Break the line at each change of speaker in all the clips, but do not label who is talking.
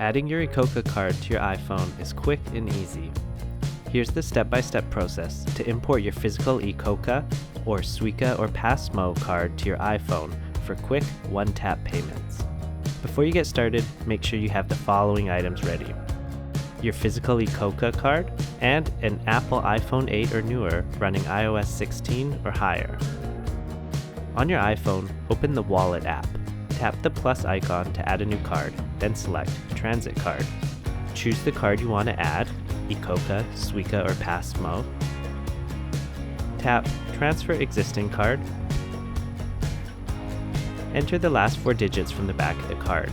Adding your ICOCA card to your iPhone is quick and easy. Here's the step-by-step process to import your physical ICOCA or Suica or Pasmo card to your iPhone for quick one-tap payments. Before you get started, make sure you have the following items ready: your physical ICOCA card and an Apple iPhone 8 or newer running iOS 16 or higher. On your iPhone, open the Wallet app. Tap the plus icon to add a new card, then select Transit Card. Choose the card you want to add, ICOCA, Suica, or Pasmo. Tap Transfer Existing Card. Enter the last 4 digits from the back of the card.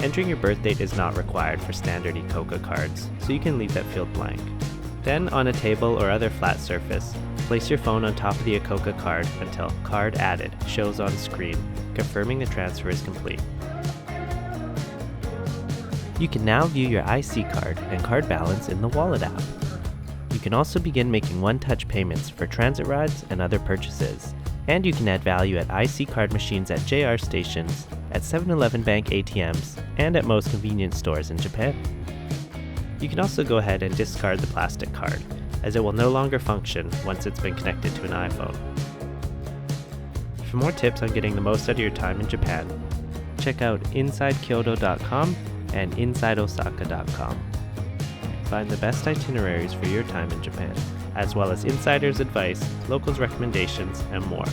Entering your birth date is not required for standard ICOCA cards, so you can leave that field blank. Then, on a table or other flat surface, place your phone on top of the ICOCA card until Card Added shows on screen, confirming the transfer is complete. You can now view your IC card and card balance in the Wallet app. You can also begin making one-touch payments for transit rides and other purchases. And you can add value at IC card machines at JR stations, at 7-Eleven Bank ATMs, and at most convenience stores in Japan. You can also go ahead and discard the plastic card, as it will no longer function once it's been connected to an iPhone. For more tips on getting the most out of your time in Japan, check out InsideKyoto.com and InsideOsaka.com. Find the best itineraries for your time in Japan, as well as insiders' advice, locals' recommendations, and more.